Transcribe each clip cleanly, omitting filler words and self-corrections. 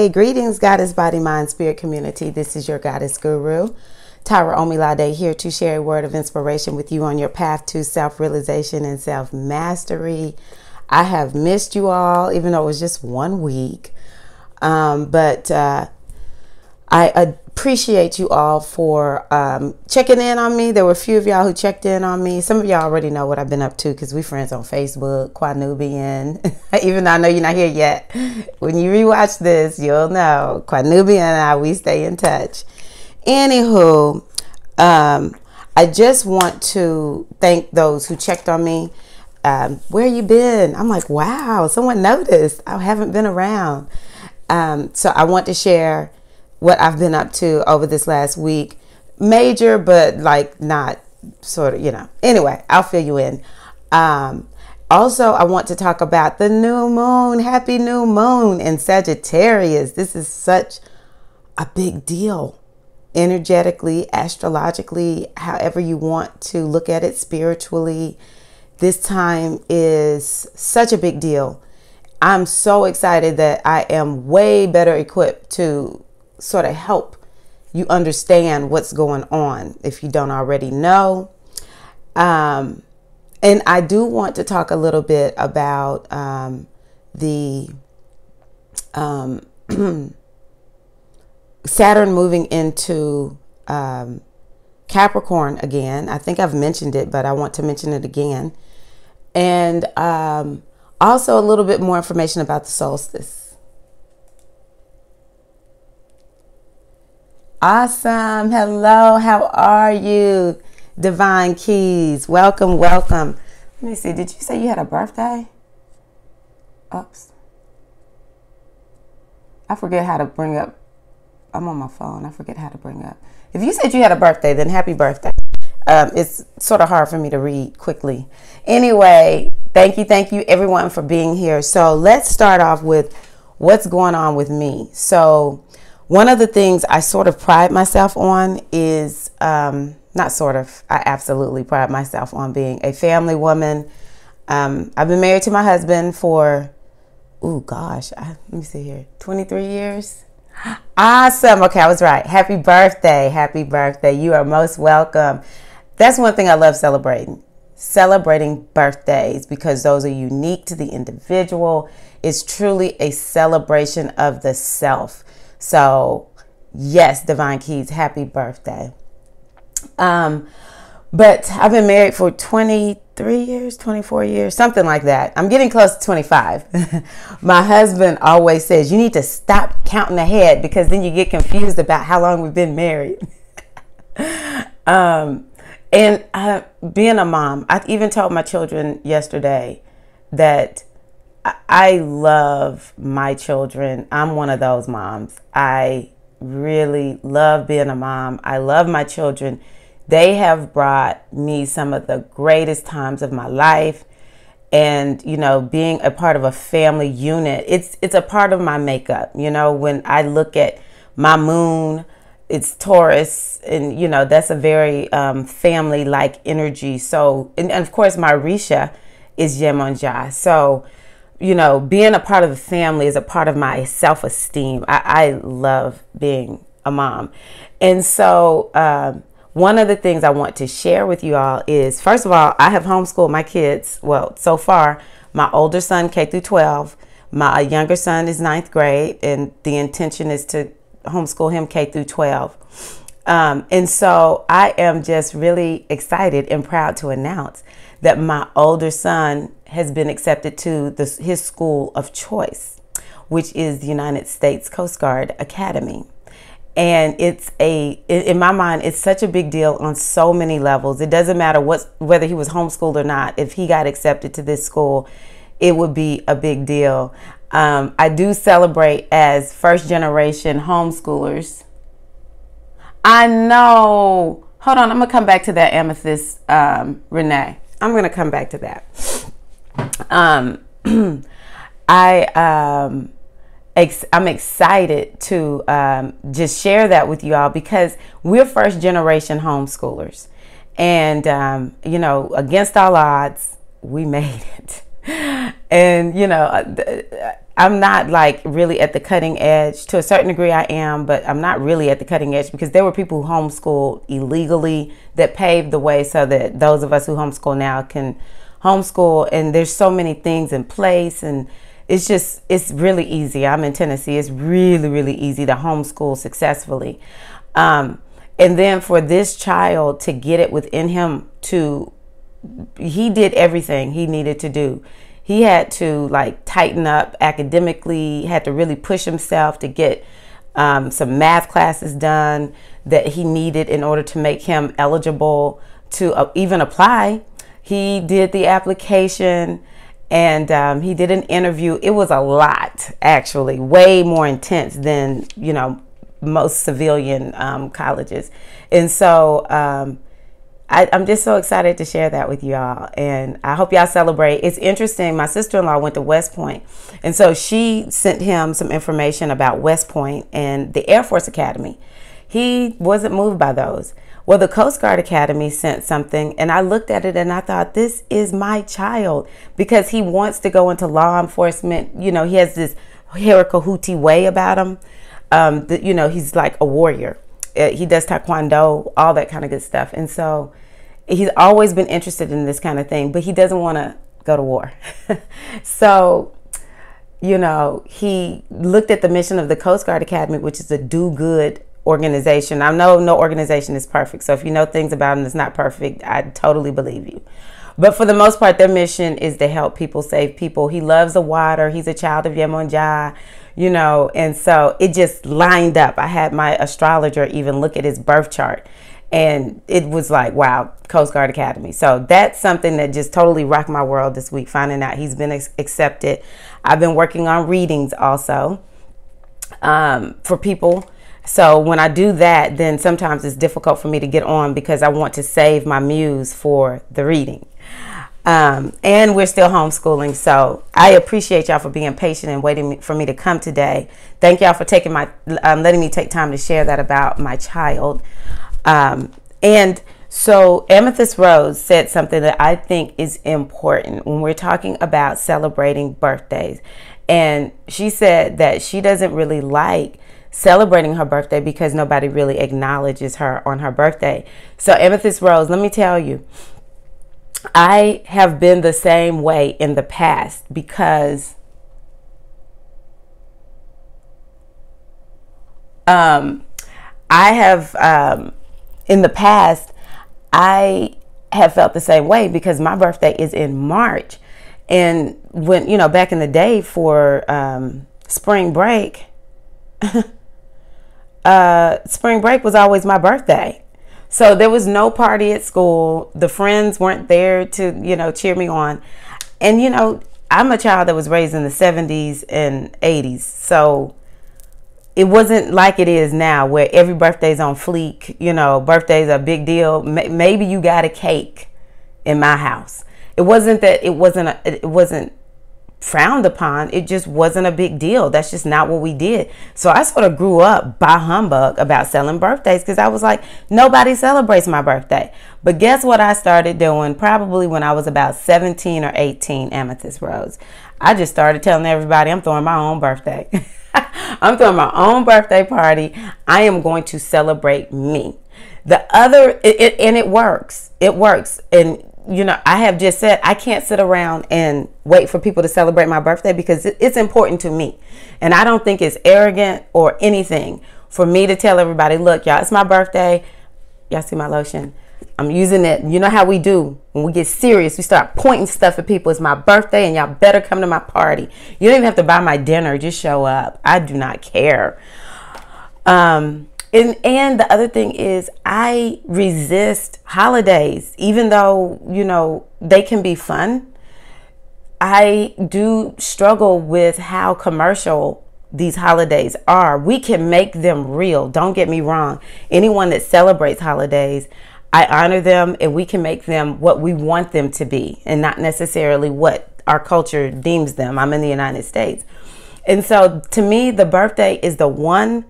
Greetings, Goddess, Body, Mind, Spirit community. This is your Goddess Guru, Tyra Omilade, here to share a word of inspiration with you on your path to self-realization and self-mastery. I have missed you all, even though it was just 1 week. But I appreciate you all for checking in on me. There were a few of y'all who checked in on me. Some of y'all already know what I've been up to because we friends on Facebook, Quanubian. Even though I know you're not here yet. When you rewatch this, you'll know. Quanubian and I, we stay in touch. Anywho, I just want to thank those who checked on me. Where you been? I'm like, wow, someone noticed. I haven't been around. So I want to share what I've been up to over this last week. Major, but like not sort of, you know. Anyway, I'll fill you in. Also, I want to talk about the new moon. Happy new moon in Sagittarius. This is such a big deal. Energetically, astrologically, however you want to look at it, spiritually. This time is such a big deal. I'm so excited that I am way better equipped to sort of help you understand what's going on if you don't already know. And I do want to talk a little bit about the Saturn moving into Capricorn again. I think I've mentioned it, but I want to mention it again. And also a little bit more information about the solstice. Awesome. Hello. How are you? Divine Keys. Welcome, welcome. Let me see. Did you say you had a birthday? Oops. I forget how to bring up. I'm on my phone. I forget how to bring up. If you said you had a birthday, then happy birthday. It's sort of hard for me to read quickly. Anyway, thank you everyone for being here. So let's start off with what's going on with me. So one of the things I sort of pride myself on is, not sort of, I absolutely pride myself on being a family woman. I've been married to my husband for, let me see here, 23 years. Awesome. Okay, I was right. Happy birthday. Happy birthday. You are most welcome. That's one thing I love celebrating birthdays, because those are unique to the individual. It's truly a celebration of the self. So yes, Divine Keys, happy birthday. But I've been married for 23 years, 24 years, something like that. I'm getting close to 25. My husband always says, you need to stop counting ahead, because then you get confused about how long we've been married. And being a mom, I even told my children yesterday that I love my children. I'm one of those moms. I really love being a mom. I love my children. They have brought me some of the greatest times of my life. And, you know, being a part of a family unit, it's a part of my makeup. You know, when I look at my moon, it's Taurus, and, you know, that's a very family-like energy. So, and of course, my Risha is Yemonja. So, you know, being a part of the family is a part of my self-esteem. I love being a mom. And so one of the things I want to share with you all is, first of all, I have homeschooled my kids. Well, so far, my older son, K through 12. My younger son is 9th grade, and the intention is to homeschool him K through 12. And so I am just really excited and proud to announce that my older son has been accepted to his school of choice, which is the United States Coast Guard Academy. And it's in my mind, it's such a big deal on so many levels. It doesn't matter whether he was homeschooled or not. If he got accepted to this school, it would be a big deal. I do celebrate as first generation homeschoolers. I know. Hold on. I'm going to come back to that, Amethyst, Renee. I'm going to come back to that. I'm excited to just share that with you all, because we're first generation homeschoolers, and you know, against all odds, we made it. And you know, I'm not like really at the cutting edge. To a certain degree I am, but I'm not really at the cutting edge because there were people who homeschooled illegally that paved the way so that those of us who homeschool now can homeschool. And there's so many things in place, and it's really easy. I'm in Tennessee. It's really, really easy to homeschool successfully. And then for this child to get it within him he did everything he needed to do. He had to like tighten up academically, had to really push himself to get some math classes done that he needed in order to make him eligible to even apply. He did the application, and he did an interview. It was a lot, actually, way more intense than, most civilian colleges. And so I'm just so excited to share that with y'all, and I hope y'all celebrate. It's interesting. My sister-in-law went to West Point, and so she sent him some information about West Point and the Air Force Academy. He wasn't moved by those. Well, the Coast Guard Academy sent something, and I looked at it and I thought, this is my child, because he wants to go into law enforcement. He has this Hirakohuti way about him. He's like a warrior. He does taekwondo, all that kind of good stuff. And so he's always been interested in this kind of thing, but he doesn't want to go to war. So, he looked at the mission of the Coast Guard Academy, which is a do-good organization. I know no organization is perfect. So if you know things about them that's not perfect, I totally believe you. But for the most part, their mission is to help people, save people. He loves the water. He's a child of Yemonja, and so it just lined up. I had my astrologer even look at his birth chart, and it was like, wow, Coast Guard Academy. So that's something that just totally rocked my world this week, finding out he's been accepted. I've been working on readings also for people. So when I do that, then sometimes it's difficult for me to get on because I want to save my muse for the reading. And we're still homeschooling. So I appreciate y'all for being patient and waiting for me to come today. Thank y'all for taking letting me take time to share that about my child. And so Amethyst Rose said something that I think is important when we're talking about celebrating birthdays. And she said that she doesn't really like celebrating her birthday because nobody really acknowledges her on her birthday. So Amethyst Rose, let me tell you, I have been the same way in the past because I have in the past I have felt the same way because my birthday is in March, and when back in the day for spring break spring break was always my birthday. So there was no party at school. The friends weren't there to, cheer me on. And, I'm a child that was raised in the 70s and 80s. So it wasn't like it is now where every birthday's on fleek. Birthday's a big deal. Maybe you got a cake in my house. It wasn't that it wasn't frowned upon. It just wasn't a big deal. That's just not what we did. So I sort of grew up by humbug about selling birthdays because I was like, nobody celebrates my birthday. But guess what I started doing probably when I was about 17 or 18, Amethyst Rose? I just started telling everybody I'm throwing my own birthday. I'm throwing my own birthday party. I am going to celebrate me. And it works. It works. And I have just said I can't sit around and wait for people to celebrate my birthday because it's important to me. And I don't think it's arrogant or anything for me to tell everybody, look, y'all, it's my birthday. Y'all see my lotion? I'm using it. You know how we do when we get serious. We start pointing stuff at people. It's my birthday and y'all better come to my party. You don't even have to buy my dinner. Just show up. I do not care. And the other thing is I resist holidays, even though, they can be fun. I do struggle with how commercial these holidays are. We can make them real. Don't get me wrong. Anyone that celebrates holidays, I honor them, and we can make them what we want them to be and not necessarily what our culture deems them. I'm in the United States. And so to me, the birthday is the one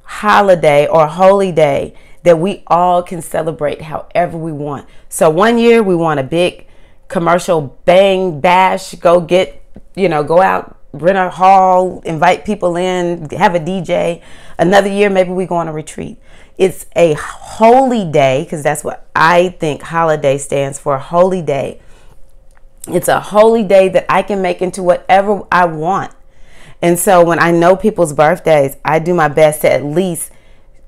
holiday or holy day that we all can celebrate however we want. So one year we want a big commercial bang bash, go get you know, go out, rent a hall, invite people in, have a DJ. Another year, maybe we go on a retreat. It's a holy day, because that's what I think holiday stands for, holy day. It's a holy day that I can make into whatever I want. And so when I know people's birthdays, I do my best to at least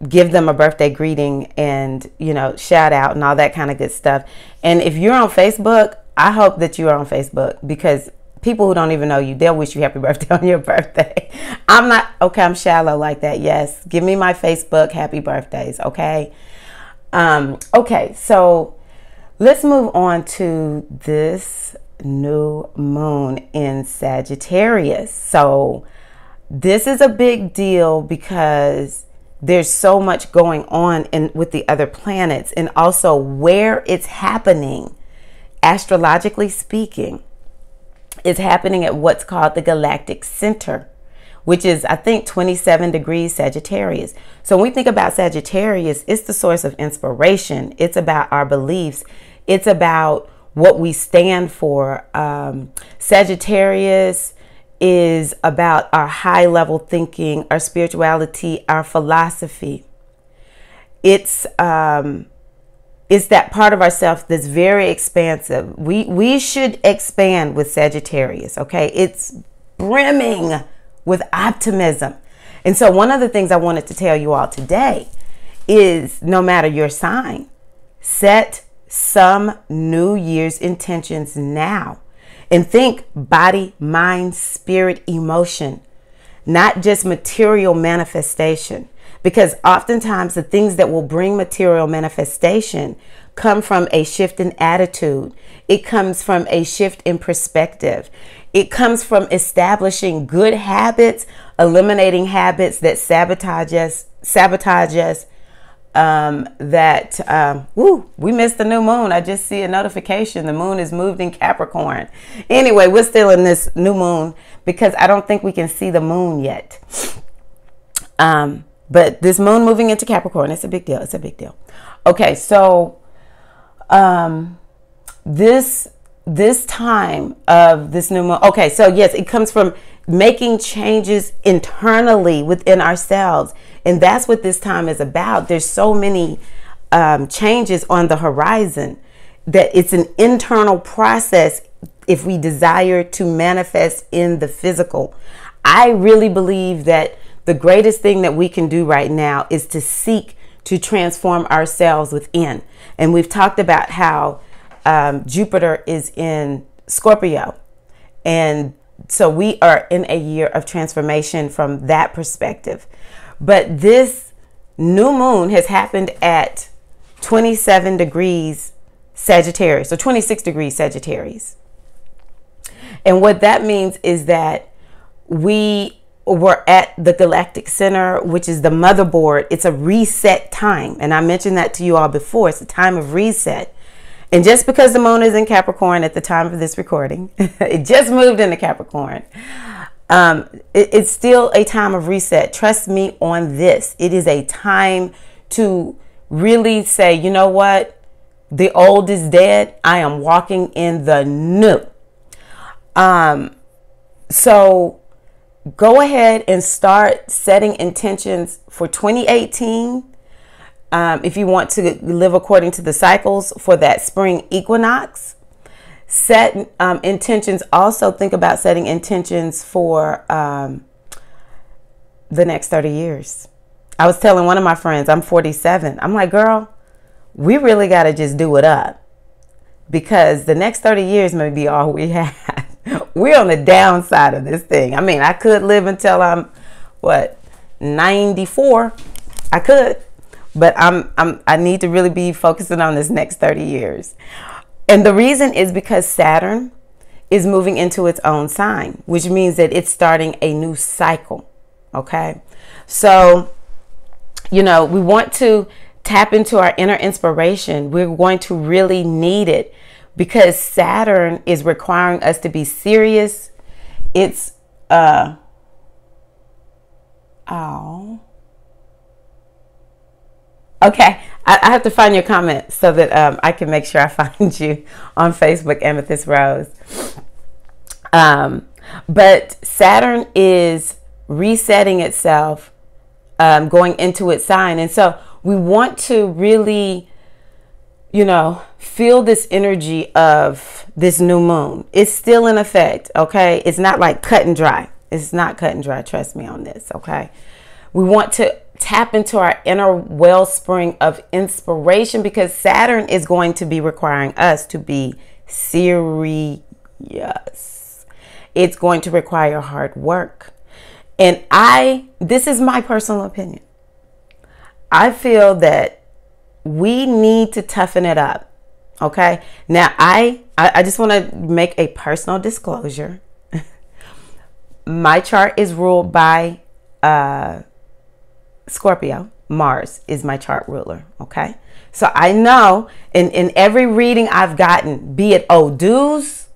give them a birthday greeting and, you know, shout out and all that kind of good stuff. And if you're on Facebook, I hope that you are on Facebook, because people who don't even know you, they'll wish you happy birthday on your birthday. I'm not, okay, I'm shallow like that. Yes, give me my Facebook happy birthdays, okay? Okay, so let's move on to this new moon in Sagittarius. So this is a big deal because there's so much going on with the other planets, and also where it's happening, astrologically speaking. It's happening at what's called the galactic center, which is, I think, 27 degrees Sagittarius. So when we think about Sagittarius, it's the source of inspiration. It's about our beliefs. It's about what we stand for. Sagittarius is about our high level thinking, our spirituality, our philosophy. It's that part of ourselves that's very expansive. We should expand with Sagittarius, okay? It's brimming with optimism. And so one of the things I wanted to tell you all today is, no matter your sign, set some New Year's intentions now. And think body, mind, spirit, emotion, not just material manifestation. Because oftentimes the things that will bring material manifestation come from a shift in attitude. It comes from a shift in perspective. It comes from establishing good habits, eliminating habits that sabotage us. We missed the new moon. I just see a notification. The moon is moved in Capricorn. Anyway, we're still in this new moon because I don't think we can see the moon yet. But this moon moving into Capricorn, it's a big deal. It's a big deal. Okay, so this time of this new moon. Okay, so yes, it comes from making changes internally within ourselves. And that's what this time is about. There's so many changes on the horizon that it's an internal process if we desire to manifest in the physical. I really believe that the greatest thing that we can do right now is to seek to transform ourselves within. And we've talked about how Jupiter is in Scorpio. And so we are in a year of transformation from that perspective. But this new moon has happened at 27 degrees Sagittarius, or 26 degrees Sagittarius. And what that means is that we're at the galactic center, which is the motherboard. It's a reset time. And I mentioned that to you all before. It's a time of reset. And just because the moon is in Capricorn at the time of this recording, it just moved into Capricorn. It's still a time of reset. Trust me on this. It is a time to really say, you know what? The old is dead. I am walking in the new. So go ahead and start setting intentions for 2018. If you want to live according to the cycles for that spring equinox, set intentions. Also think about setting intentions for the next 30 years. I was telling one of my friends, I'm 47. I'm like, girl, we really got to just do it up, because the next 30 years may be all we have. We're on the downside of this thing. I mean, I could live until I'm, 94. I could. But I need to really be focusing on this next 30 years. And the reason is because Saturn is moving into its own sign, which means that it's starting a new cycle. Okay. So, you know, we want to tap into our inner inspiration. We're going to really need it because Saturn is requiring us to be serious. It's, okay, I have to find your comment so that I can make sure I find you on Facebook, Amethyst Rose. But Saturn is resetting itself, going into its sign. And so we want to really, feel this energy of this new moon. It's still in effect, okay? It's not like cut and dry. It's not cut and dry. Trust me on this, okay? We want to tap into our inner wellspring of inspiration, because Saturn is going to be requiring us to be serious. It's going to require hard work. And this is my personal opinion. I feel that we need to toughen it up. Okay. Now, I just want to make a personal disclosure. My chart is ruled by Scorpio. Mars is my chart ruler. Okay. So I know in every reading I've gotten, be it Odus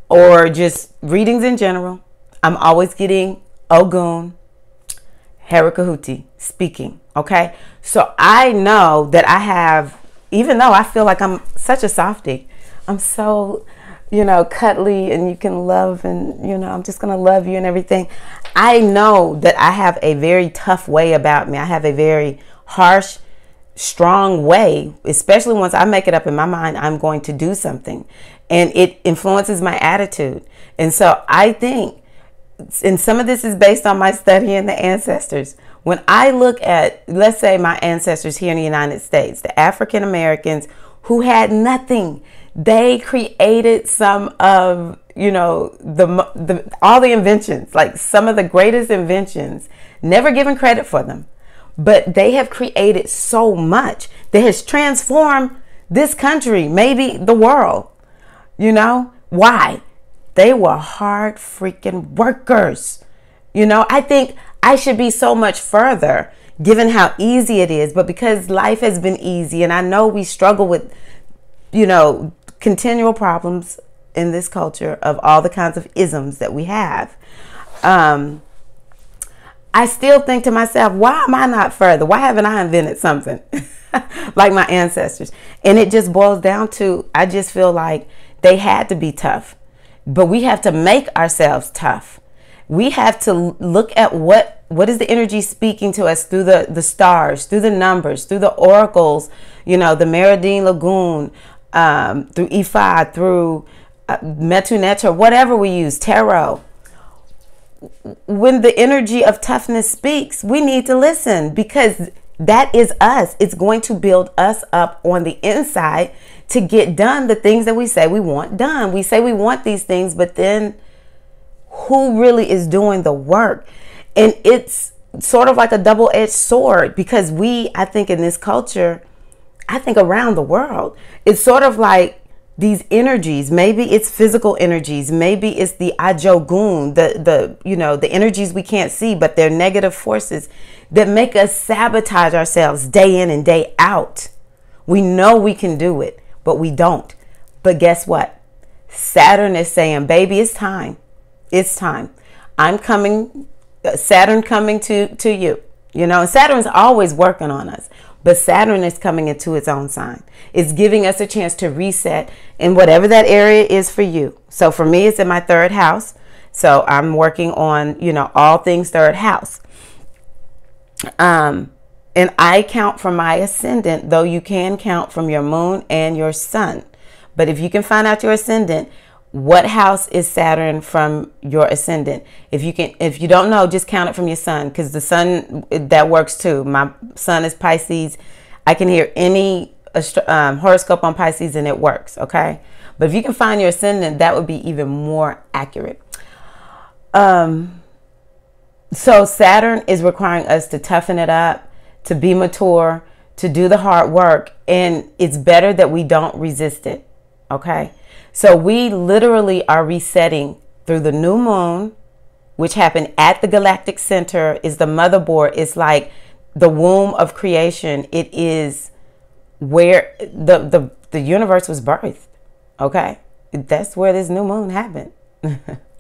or just readings in general, I'm always getting Ogun, Herakahuti speaking. Okay. So I know that I have, even though I feel like I'm such a softie, I'm so, cuddly and you can love and, I'm just going to love you and everything. I know that I have a very tough way about me. I have a very harsh, strong way, especially once I make it up in my mind, I'm going to do something, and it influences my attitude. And so I think, and some of this is based on my studying the ancestors. When I look at, let's say, my ancestors here in the United States, the African Americans who had nothing, they created some of, all the inventions, like some of the greatest inventions, never given credit for them, but they have created so much that has transformed this country, maybe the world. Why? They were hard freaking workers. I think I should be so much further given how easy it is, but because life has been easy, and I know we struggle with, continual problems in this culture of all the kinds of isms that we have. I still think to myself, why am I not further? Why haven't I invented something like my ancestors? And it just boils down to, I just feel like they had to be tough, but we have to make ourselves tough. We have to look at what is the energy speaking to us through the stars, through the numbers, through the oracles, the Meridian Lagoon, through Ifa, through Metu Neter, whatever we use, tarot. When the energy of toughness speaks, we need to listen, because that is us. It's going to build us up on the inside to get done the things that we say we want done. We say we want these things, but then who really is doing the work? And it's sort of like a double-edged sword, because I think in this culture, I think around the world, it's sort of like these energies. Maybe it's physical energies. Maybe it's the Ajogun, the energies we can't see, but they're negative forces that make us sabotage ourselves day in and day out. We know we can do it, but we don't. But guess what? Saturn is saying, baby, it's time. It's time. I'm coming, Saturn coming to you, and Saturn's always working on us, but Saturn is coming into its own sign. It's giving us a chance to reset in whatever that area is for you. So for me, it's in my third house. So I'm working on, all things third house. And I count from my ascendant, though you can count from your moon and your sun. But if you can find out your ascendant, what house is Saturn from your ascendant? If you don't know, just count it from your sun, because the sun, that works too. My sun is Pisces. I can hear any horoscope on Pisces and it works. Okay. But if you can find your ascendant, that would be even more accurate. So Saturn is requiring us to toughen it up, to be mature, to do the hard work. And it's better that we don't resist it. Okay. So we literally are resetting through the new moon, which happened at the galactic center, is the motherboard. It's like the womb of creation. It is where the universe was birthed. Okay. That's where this new moon happened.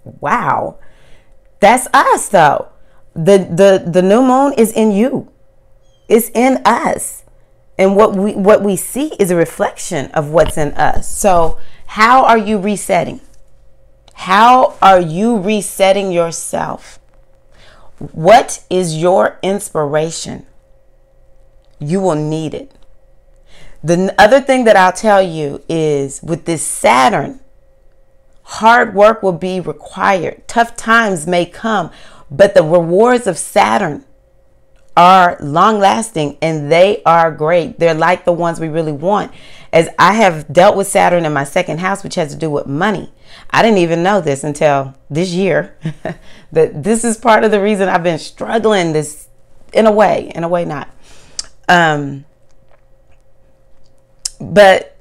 Wow. That's us though. The new moon is in you. It's in us. And what we see is a reflection of what's in us. So how are you resetting? How are you resetting yourself? What is your inspiration? You will need it. The other thing that I'll tell you is with this Saturn, hard work will be required. Tough times may come, but the rewards of Saturn are long lasting and they are great. They're like the ones we really want. As I have dealt with Saturn in my second house, which has to do with money. I didn't even know this until this year. That this is part of the reason I've been struggling this in a way not. But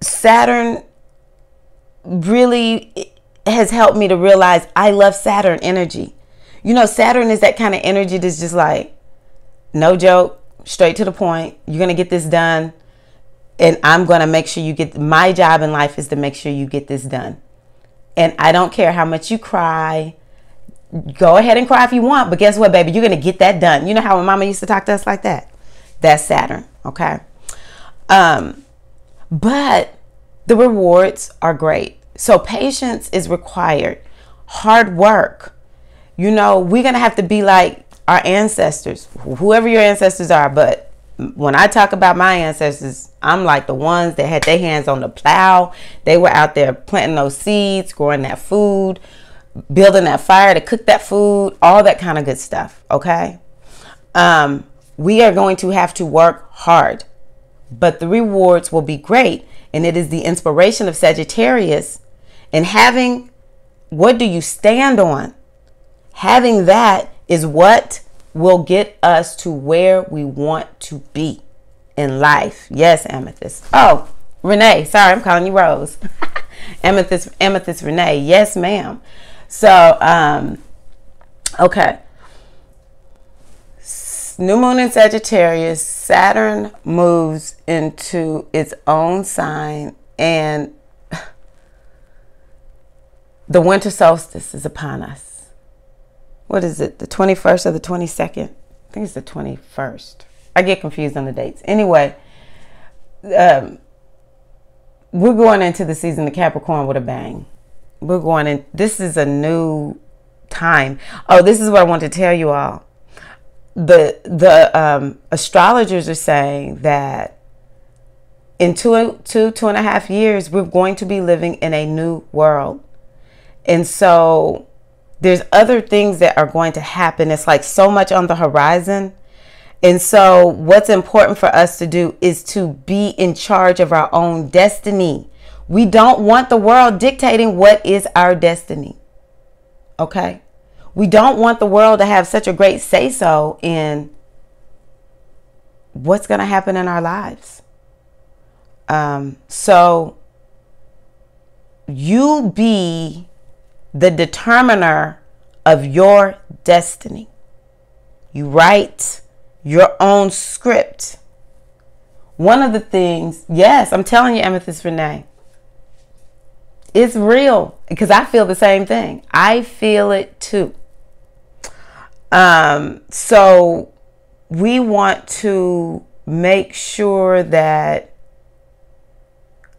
Saturn really has helped me to realize I love Saturn energy. You know, Saturn is that kind of energy that's just like, no joke, straight to the point. You're going to get this done. And I'm going to make sure you get, my job in life is to make sure you get this done. And I don't care how much you cry. Go ahead and cry if you want. But guess what, baby? You're going to get that done. You know how my mama used to talk to us like that? That's Saturn. Okay. But the rewards are great. So patience is required. Hard work. You know, we're going to have to be like our ancestors, whoever your ancestors are. But when I talk about my ancestors, I'm like the ones that had their hands on the plow. They were out there planting those seeds, growing that food, building that fire to cook that food, all that kind of good stuff. Okay. We are going to have to work hard, but the rewards will be great. And it is the inspiration of Sagittarius. And having, what do you stand on? Having that is what will get us to where we want to be in life. Yes, Amethyst. Oh, Renee. Sorry, I'm calling you Rose. Amethyst Renee. Yes, ma'am. So, okay. New moon in Sagittarius. Saturn moves into its own sign, and the winter solstice is upon us. What is it? The 21st or the 22nd? I think it's the 21st. I get confused on the dates. Anyway, we're going into the season of Capricorn with a bang. We're going in. This is a new time. Oh, this is what I want to tell you all. The astrologers are saying that in two and a half years, we're going to be living in a new world. And so there's other things that are going to happen. It's like so much on the horizon. And so what's important for us to do is to be in charge of our own destiny. We don't want the world dictating what is our destiny. Okay? We don't want the world to have such a great say-so in what's going to happen in our lives. So you be the determiner of your destiny. You write your own script. One of the things, yes, I'm telling you, Amethyst Renee, it's real, because I feel the same thing. I feel it too. So we want to make sure that,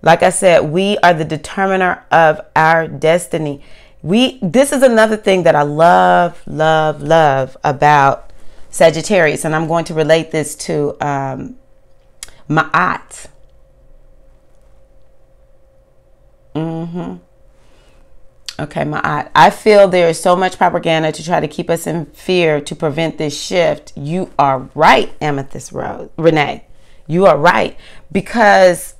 like I said, we are the determiner of our destiny. This is another thing that I love about Sagittarius, and I'm going to relate this to Ma'at. Okay, Ma'at. I feel there is so much propaganda to try to keep us in fear to prevent this shift. You are right, Amethyst Renee. You are right, because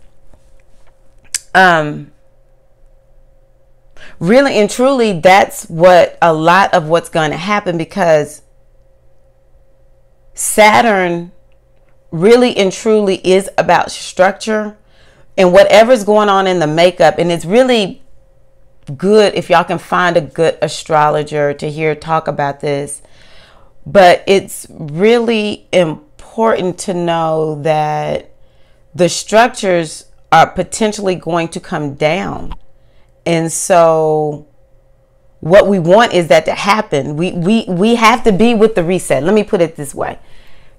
really and truly, that's what a lot of what's going to happen, because Saturn really and truly is about structure and whatever's going on in the makeup. And it's really good if y'all can find a good astrologer to hear talk about this. But it's really important to know that the structures are potentially going to come down. And so what we want is that to happen. We have to be with the reset. Let me put it this way.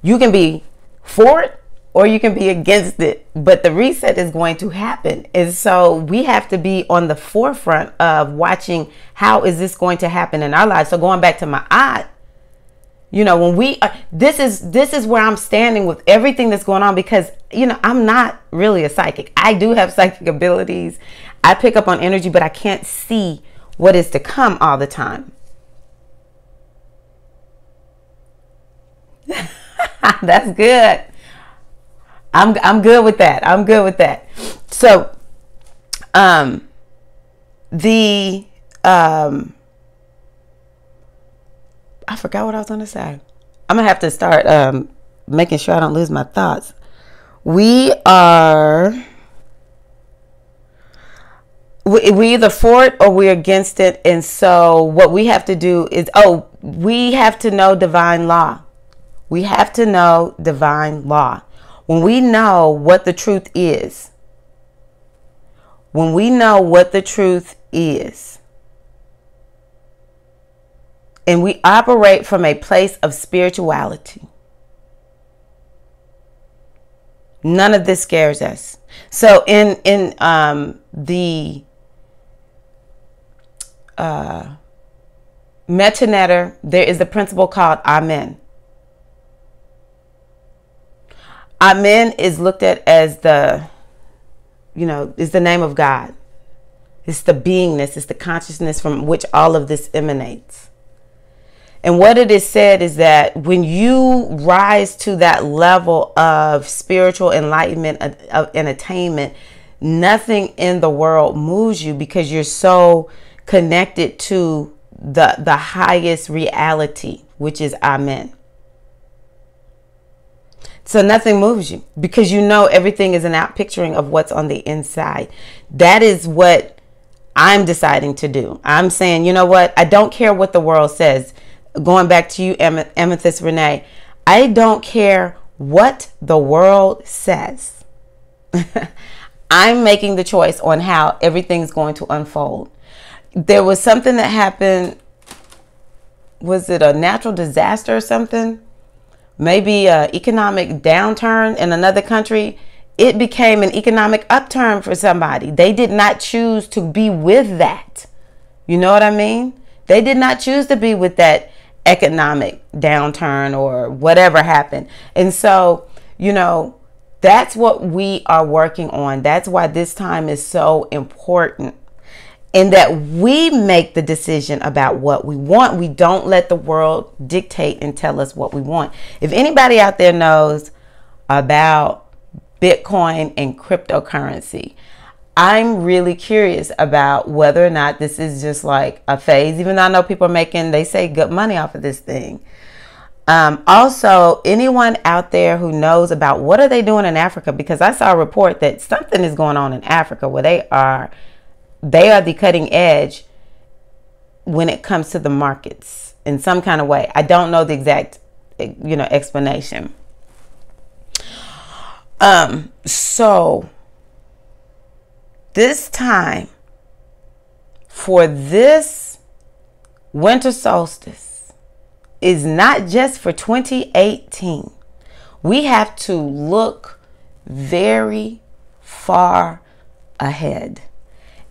You can be for it or you can be against it. But the reset is going to happen. And so we have to be on the forefront of watching how is this going to happen in our lives. So going back to my aunt, you know, when we this is where I'm standing with everything that's going on, because, you know, I'm not really a psychic. I do have psychic abilities. I pick up on energy, but I can't see what is to come all the time. That's good. I'm good with that. I'm good with that. So I forgot what I was going to say. I'm going to have to start making sure I don't lose my thoughts. We either for it or we're against it. And so what we have to do is, we have to know divine law. We have to know divine law. When we know what the truth is, and we operate from a place of spirituality, none of this scares us. So in the Metanetter, there is a principle called Amen. Amen is looked at as is the name of God. It's the beingness, it's the consciousness from which all of this emanates. And what it is said is that when you rise to that level of spiritual enlightenment and attainment, nothing in the world moves you, because you're so connected to the highest reality, which is Amen. So nothing moves you, because you know everything is an outpicturing of what's on the inside. That is what I'm deciding to do. I'm saying, you know what? I don't care what the world says. Going back to you, Amethyst Renee, I don't care what the world says. I'm making the choice on how everything's going to unfold. There was something that happened. Was it a natural disaster or something? Maybe an economic downturn in another country. It became an economic upturn for somebody. They did not choose to be with that. You know what I mean? They did not choose to be with that economic downturn or whatever happened. And so, you know, that's what we are working on. That's why this time is so important. And that we make the decision about what we want. We don't let the world dictate and tell us what we want. If anybody out there knows about Bitcoin and cryptocurrency, I'm really curious about whether or not this is just like a phase, even though I know people are making, they say, good money off of this thing. Also, anyone out there who knows about what are they doing in Africa, because I saw a report that something is going on in Africa where they are the cutting edge when it comes to the markets in some kind of way. I don't know the exact, explanation. So this time for this winter solstice is not just for 2018. We have to look very far ahead.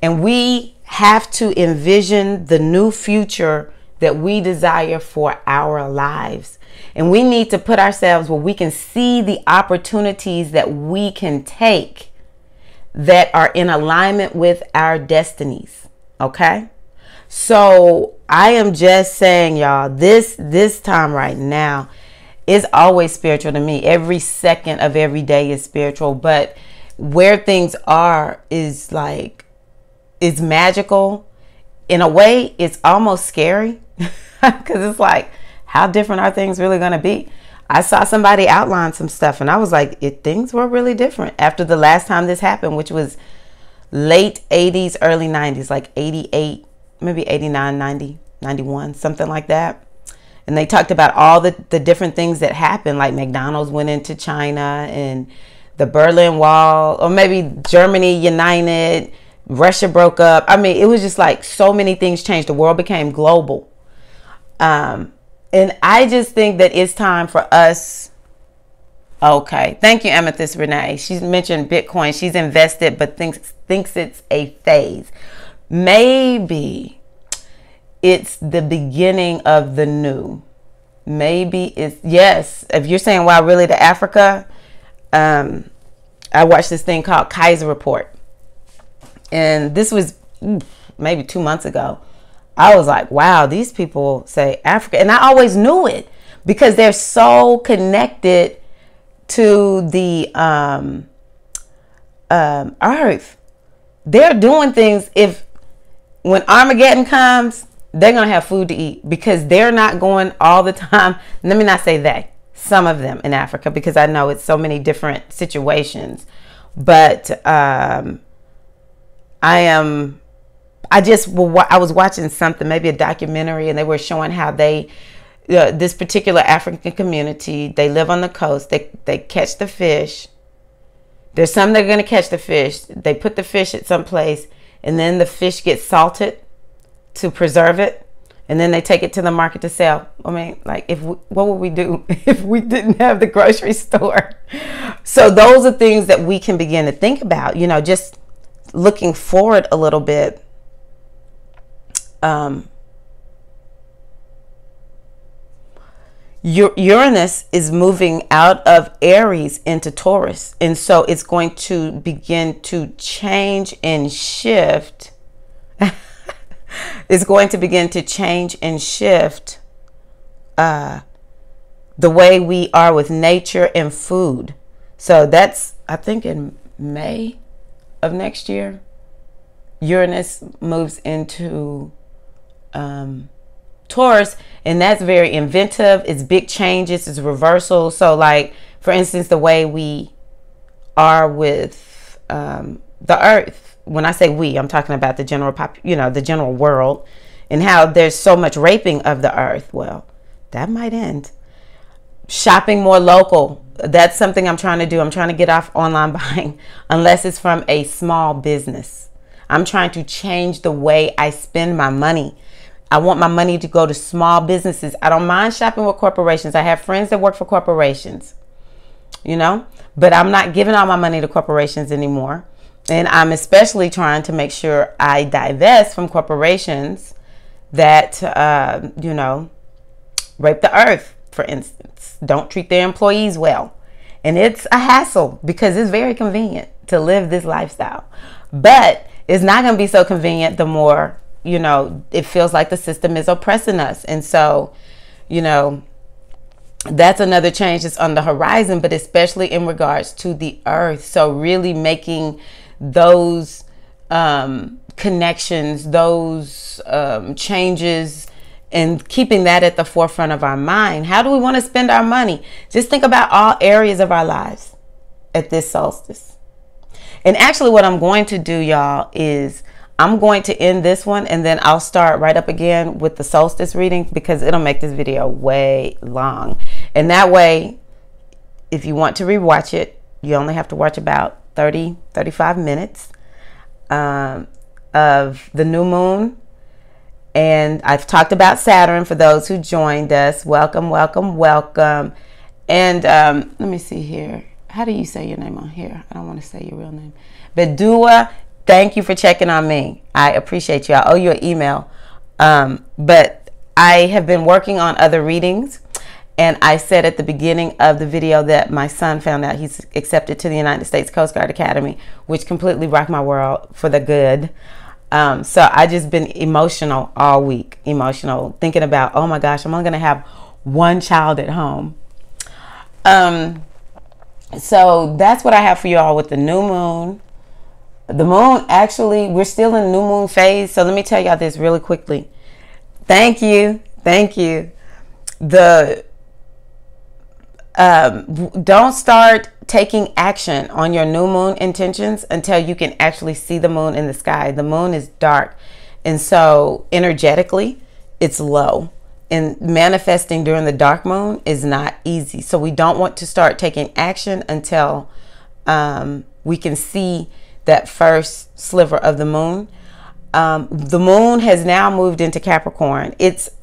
And we have to envision the new future that we desire for our lives. And we need to put ourselves where we can see the opportunities that we can take that are in alignment with our destinies. Okay? So I am just saying, y'all, this time right now is always spiritual to me. Every second of every day is spiritual. But where things are is magical. In a way, it's almost scary, because it's like, how different are things really going to be? I saw somebody outline some stuff and I was like, things were really different after the last time this happened, which was late 80s, early 90s, like 88, maybe 89, 90, 91, something like that. And they talked about all the different things that happened, like McDonald's went into China and the Berlin Wall, or maybe Germany united, Russia broke up. I mean, it was just like so many things changed. The world became global. And I just think that it's time for us Okay. Thank you, Amethyst Renee. She's mentioned Bitcoin. She's invested, but thinks it's a phase. Maybe it's the beginning of the new. Maybe it's, yes. If you're saying, wow, really, to Africa, I watched this thing called Kaiser Report. And this was maybe 2 months ago. I was like, wow, these people say Africa. And I always knew it because they're so connected to the earth. They're doing things. When Armageddon comes, they're going to have food to eat because they're not going all the time. Let me not say they. Some of them in Africa, because I know it's so many different situations. But I was watching something, maybe a documentary, and they were showing how this particular African community, they live on the coast. They catch the fish. There's some that are going to catch the fish. They put the fish at some place, and then the fish gets salted to preserve it, and then they take it to the market to sell. I mean, like, what would we do if we didn't have the grocery store? So those are things that we can begin to think about, just looking forward a little bit. Uranus is moving out of Aries into Taurus, and so it's going to begin to change and shift. It's going to begin to change and shift the way we are with nature and food. So that's, I think, in May of next year, Uranus moves into Taurus, and that's very inventive. It's big changes, it's reversal. So, like, for instance, the way we are with the earth. When I say we, I'm talking about the general the general world, and how there's so much raping of the earth. Well, that might end. Shopping more local. That's something I'm trying to do. I'm trying to get off online buying, unless it's from a small business. I'm trying to change the way I spend my money. I want my money to go to small businesses. I don't mind shopping with corporations. I have friends that work for corporations, but I'm not giving all my money to corporations anymore. And I'm especially trying to make sure I divest from corporations that, rape the earth, for instance. Don't treat their employees well. And it's a hassle because it's very convenient to live this lifestyle. But it's not going to be so convenient the more, it feels like the system is oppressing us. And so, that's another change that's on the horizon, but especially in regards to the earth. So really making those connections, those changes, and keeping that at the forefront of our mind. How do we want to spend our money? Just think about all areas of our lives at this solstice. And actually what I'm going to do, y'all, is I'm going to end this one, and then I'll start right up again with the solstice reading, because it'll make this video way long. And that way, if you want to rewatch it, you only have to watch about 35 minutes of the new moon. And I've talked about Saturn for those who joined us. Welcome, welcome, welcome. And let me see here. How do you say your name on here? I don't want to say your real name. Bedua, thank you for checking on me. I appreciate you. I owe you an email. But I have been working on other readings. And I said at the beginning of the video that my son found out he's accepted to the United States Coast Guard Academy, which completely rocked my world for the good. So I just been emotional all week, thinking about, oh my gosh, I'm only going to have one child at home. So that's what I have for you all with the new moon. The moon, actually, we're still in new moon phase. So let me tell y'all this really quickly. Thank you. Don't start taking action on your new moon intentions until you can actually see the moon in the sky. The moon is dark, and so energetically it's low, and manifesting during the dark moon is not easy. So we don't want to start taking action until we can see that first sliver of the moon. The moon has now moved into Capricorn.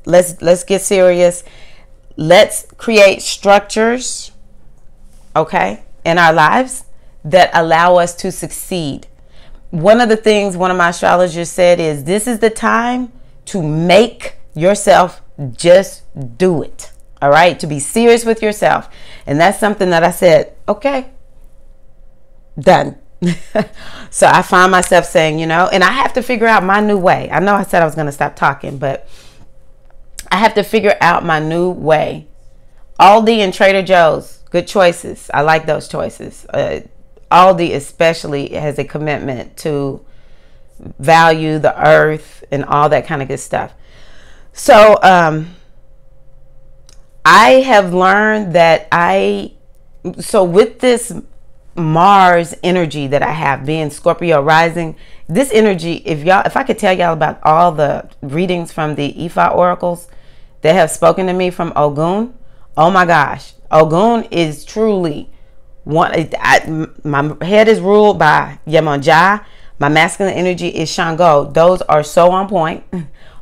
Let's get serious. Let's create structures. okay, in our lives that allow us to succeed. One of the things one of my astrologers said is, this is the time to make yourself just do it. All right, to be serious with yourself. And that's something that I said, okay, done. So I find myself saying, and I have to figure out my new way. I know I said I was going to stop talking, but I have to figure out my new way. Aldi and Trader Joe's, good choices. I like those choices. Aldi especially has a commitment to value the earth and all that kind of good stuff. So I have learned that with this Mars energy that I have, being Scorpio rising, this energy, if I could tell y'all about all the readings from the Ifa oracles that have spoken to me from Ogun, oh my gosh, Ogun is truly one. My head is ruled by Yemonja. My masculine energy is Shango. Those are so on point.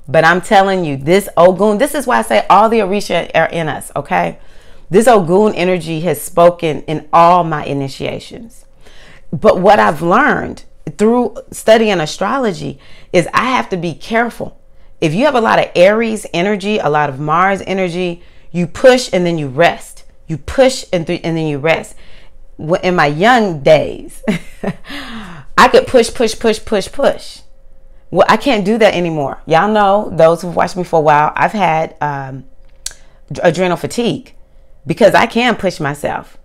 But I'm telling you, this Ogun, this is why I say all the Orisha are in us, okay? This Ogun energy has spoken in all my initiations. But what I've learned through studying astrology is I have to be careful. If you have a lot of Aries energy, a lot of Mars energy, you push and then you rest. You push and then you rest. In my young days, I could push. Well, I can't do that anymore. Y'all know, those who've watched me for a while, I've had adrenal fatigue because I can push myself.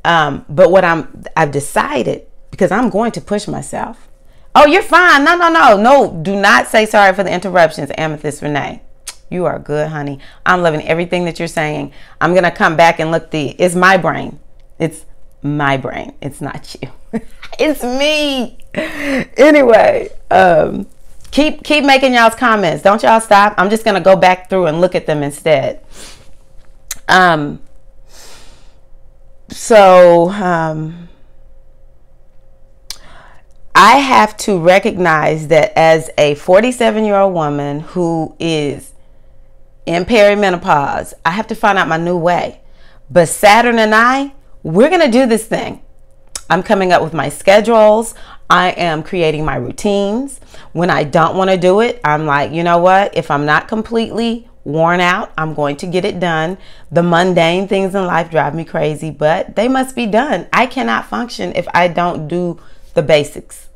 But what I've decided, because I'm going to push myself. Oh, you're fine. No. Do not say sorry for the interruptions, Amethyst Renee. You are good, honey. I'm loving everything that you're saying. I'm going to come back and look it's my brain. It's my brain. It's not you. It's me. Anyway, keep making y'all's comments. Don't y'all stop. I'm just going to go back through and look at them instead. I have to recognize that as a 47-year-old woman who is in perimenopause, I have to find out my new way. But Saturn and we're going to do this thing. I'm coming up with my schedules. I am creating my routines. When I don't want to do it, I'm like, you know what? If I'm not completely worn out, I'm going to get it done. The mundane things in life drive me crazy, but they must be done. I cannot function if I don't do the basics,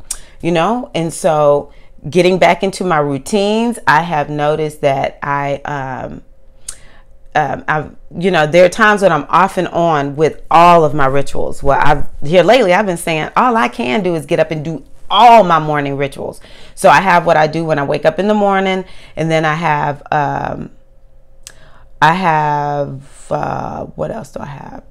And so getting back into my routines, I have noticed that there are times when I'm off and on with all of my rituals. Well, lately I've been saying all I can do is get up and do all my morning rituals. So I have what I do when I wake up in the morning, and then I have what else do I have?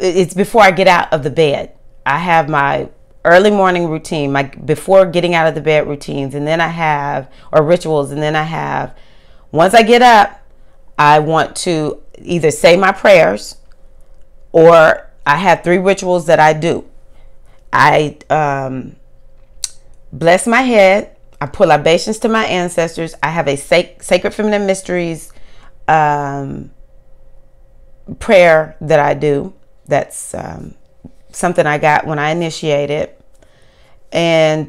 It's before I get out of the bed. I have my early morning routine, my before getting out of the bed routines, and then I have rituals, and then I have, once I get up, I want to either say my prayers, or I have 3 rituals that I do. I bless my head. I put libations to my ancestors. I have a Sacred Feminine Mysteries prayer that I do. That's something I got when I initiated. And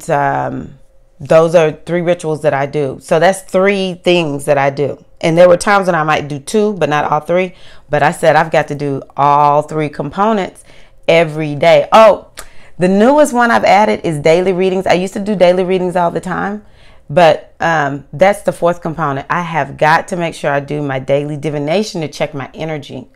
those are 3 rituals that I do. So that's 3 things that I do. And there were times when I might do 2, but not all 3. But I said I've got to do all 3 components every day. Oh, the newest one I've added is daily readings. I used to do daily readings all the time, but that's the 4th component. I have got to make sure I do my daily divination to check my energy.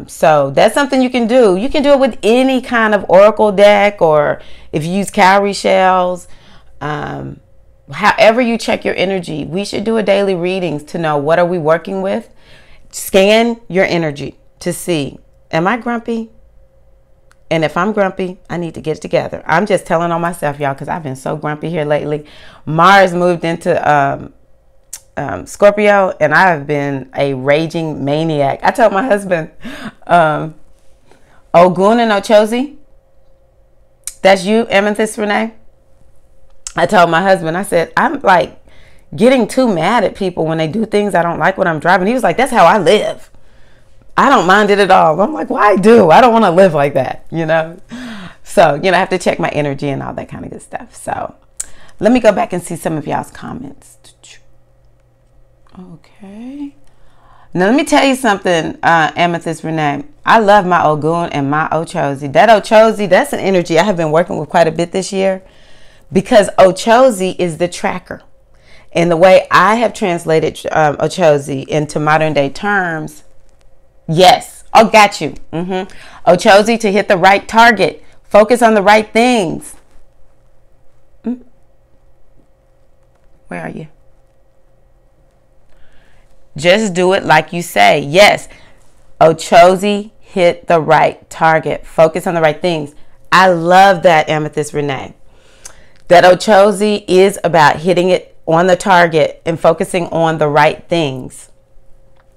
So that's something you can do. You can do it with any kind of oracle deck, or if you use cowrie shells. However you check your energy, we should do a daily readings to know what are we working with. Scan your energy to see, am I grumpy? And if I'm grumpy, I need to get it together. I'm just telling on myself, y'all, because I've been so grumpy here lately. Mars moved into Scorpio, and I have been a raging maniac. I told my husband, Ogun and Ochozi, that's you, Amethyst Renee. I told my husband, I said, I'm like getting too mad at people when they do things I don't like when I'm driving. He was like, that's how I live. I don't mind it at all. I'm like, well, I do. I don't want to live like that, you know? So, you know, I have to check my energy and all that kind of good stuff. So let me go back and see some of y'all's comments. Okay. Now, let me tell you something, Amethyst Renee. I love my Ogun and my Ochozi. That Ochozi, that's an energy I have been working with quite a bit this year, because Ochozi is the tracker. And the way I have translated Ochozi into modern day terms, yes. Oh, got you. Ochozi, to hit the right target. Focus on the right things. Where are you? Just do it like you say. Yes. Ochozi, hit the right target. Focus on the right things. I love that, Amethyst Renee. That Ochozi is about hitting it on the target and focusing on the right things.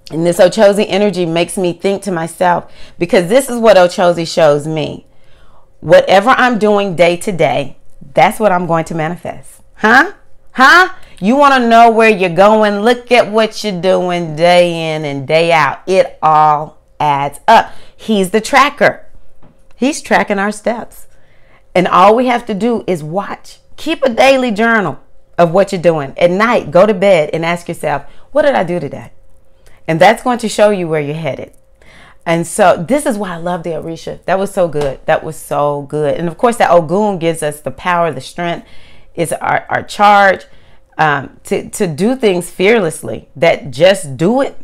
And this Ochozi energy makes me think to myself, because this is what Ochozi shows me. Whatever I'm doing day to day, that's what I'm going to manifest. Huh? You want to know where you're going? Look at what you're doing day in and day out. It all adds up. He's the tracker. He's tracking our steps. And all we have to do is watch. Keep a daily journal of what you're doing. At night, go to bed and ask yourself, what did I do today? And that's going to show you where you're headed. And so this is why I love the Orisha. That was so good. That was so good. And of course, that Ogun gives us the power, the strength. It's our charge to do things fearlessly. That just do it.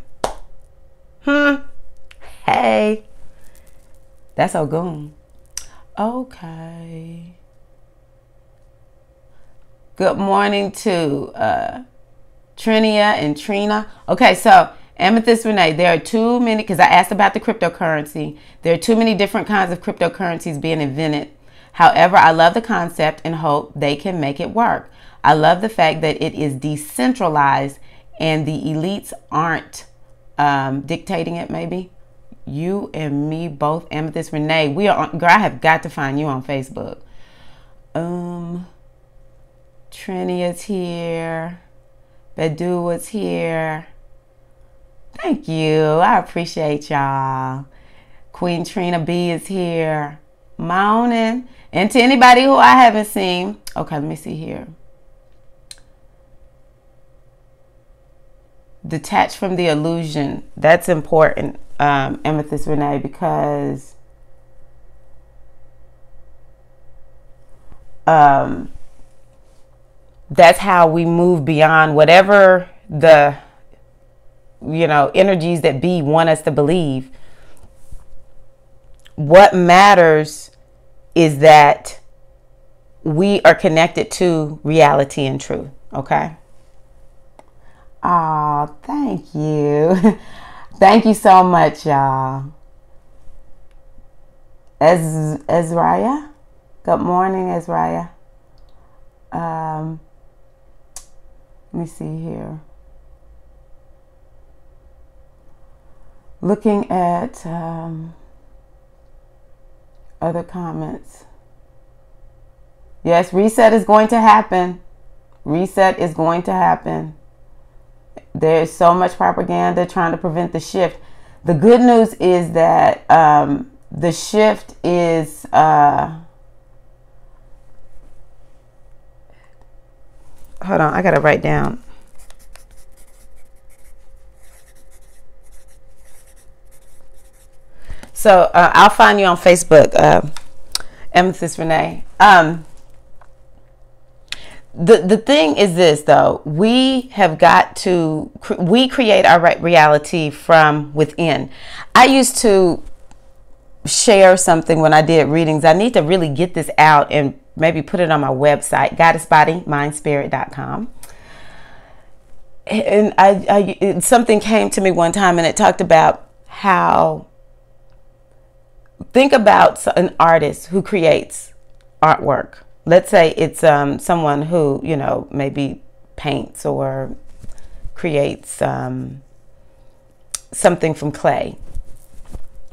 Hey. That's Ogun. Okay. Good morning to Trinia and Trina. Okay, so Amethyst Renee, there are too many, because I asked about the cryptocurrency. There are too many different kinds of cryptocurrencies being invented. However, I love the concept and hope they can make it work. I love the fact that it is decentralized and the elites aren't dictating it, maybe. You and me both, Amethyst Renee. We are on, girl, I have got to find you on Facebook. Trinia's here. Bedua's here. Thank you. I appreciate y'all. Queen Trina B is here. Morning. And to anybody who I haven't seen. Okay, let me see here. Detach from the illusion. That's important, Amethyst Renee, because that's how we move beyond whatever the energies that be want us to believe. What matters is that we are connected to reality and truth. Okay. Oh, thank you. Thank you so much, y'all. Ezraya. Good morning, Ezraya. Let me see here. Looking at other comments. Yes, reset is going to happen. Reset is going to happen. There's so much propaganda trying to prevent the shift. The good news is that the shift is hold on, I gotta write down. So I'll find you on Facebook, Amethyst Renee. The thing is this, though. We have got to, we create our reality from within. I used to share something when I did readings. I need to really get this out and maybe put it on my website, goddessbodymindspirit.com. And something came to me one time, and it talked about how, think about an artist who creates artwork. Let's say it's someone who, maybe paints or creates something from clay.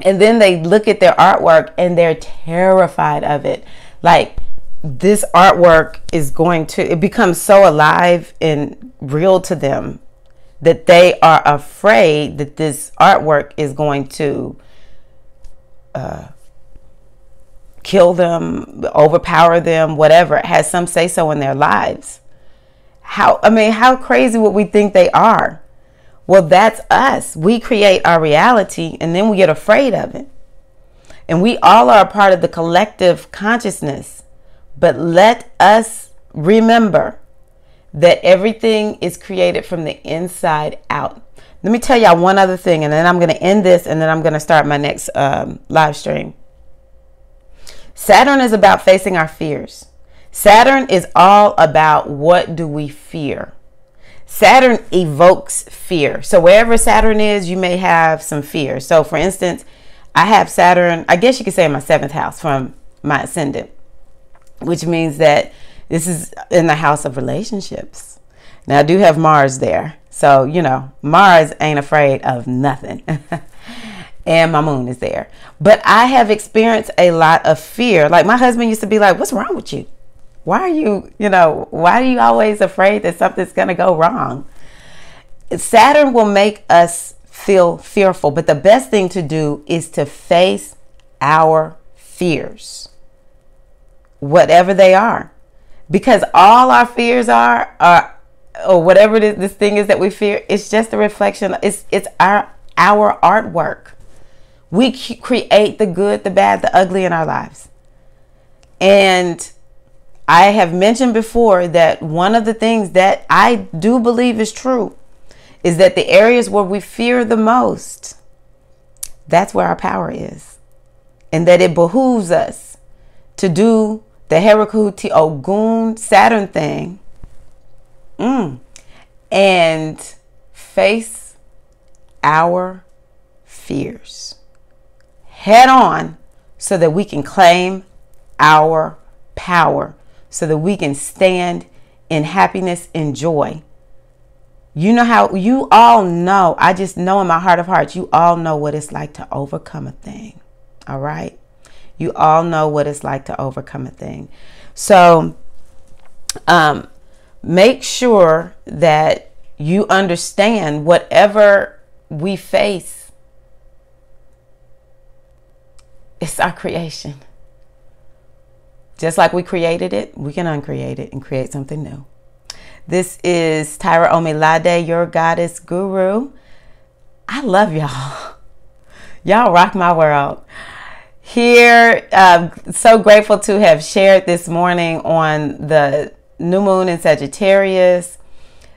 And then they look at their artwork and they're terrified of it. Like, this artwork is going to, it becomes so alive and real to them that they are afraid that this artwork is going to kill them, overpower them, whatever. It has some say so in their lives. How crazy would we think they are? Well, that's us. We create our reality and then we get afraid of it. And we all are a part of the collective consciousness. But let us remember that everything is created from the inside out. Let me tell y'all one other thing, and then I'm going to end this, and then I'm going to start my next live stream. Saturn is about facing our fears. Saturn is all about what do we fear. Saturn evokes fear. So wherever Saturn is, you may have some fear. So for instance, I have Saturn, I guess you could say in my 7th house from my ascendant, which means that this is in the house of relationships. Now I do have Mars there. So, you know, Mars ain't afraid of nothing. And my moon is there. But I have experienced a lot of fear. Like my husband used to be like, what's wrong with you? Why are you always afraid that something's going to go wrong? Saturn will make us feel fearful. But the best thing to do is to face our fears, whatever they are. Because all our fears are or whatever this thing is that we fear, it's just a reflection. It's our artwork. We create the good, the bad, the ugly in our lives. And I have mentioned before that one of the things that I do believe is true is that the areas where we fear the most, that's where our power is. And that it behooves us to do the Herakuti Ogun Saturn thing and face our fears head on so that we can claim our power, so that we can stand in happiness and joy. You know how, you all know, I just know in my heart of hearts, you all know what it's like to overcome a thing. All right. You all know what it's like to overcome a thing. So make sure that you understand whatever we face, it's our creation. Just like we created it, we can uncreate it and create something new. This is Tyra Omilade, your goddess guru. I love y'all. Y'all rock my world. Here, so grateful to have shared this morning on the new moon in Sagittarius,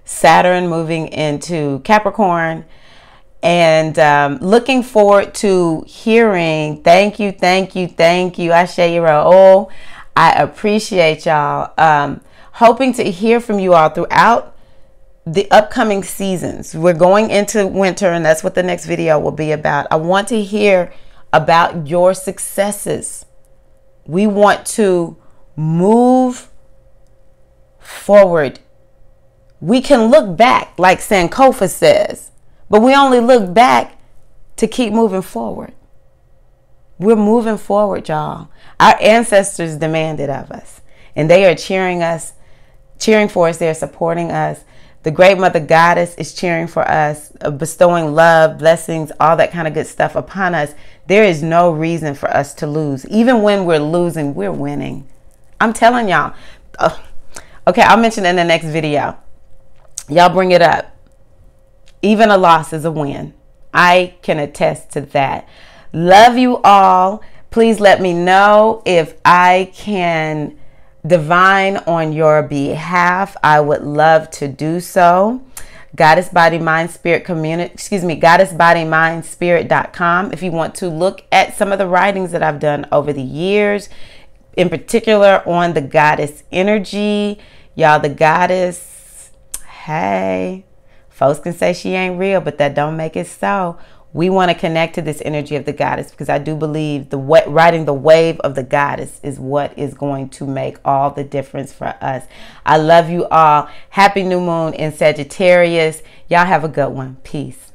Saturn moving into Capricorn, and looking forward to hearing. Thank you. Ashe. I appreciate y'all. Hoping to hear from you all throughout the upcoming seasons. We're going into winter, and that's what the next video will be about. I want to hear about your successes. We want to move forward. We can look back, like Sankofa says, but we only look back to keep moving forward. We're moving forward, y'all. Our ancestors demanded of us, and they are cheering for us. They're supporting us. The Great Mother Goddess is cheering for us, bestowing love, blessings, all that kind of good stuff upon us. There is no reason for us to lose. Even when we're losing, we're winning. I'm telling y'all. Okay, I'll mention it in the next video. Y'all bring it up. Even a loss is a win. I can attest to that. Love you all. Please let me know if I can divine on your behalf. I would love to do so. Goddess Body Mind Spirit Community, goddessbodymindspirit.com. If you want to look at some of the writings that I've done over the years, in particular on the goddess energy. Y'all, the goddess, hey, folks can say she ain't real, but that don't make it so. We want to connect to this energy of the goddess, because I do believe riding the wave of the goddess is what is going to make all the difference for us. I love you all. Happy new moon in Sagittarius. Y'all have a good one. Peace.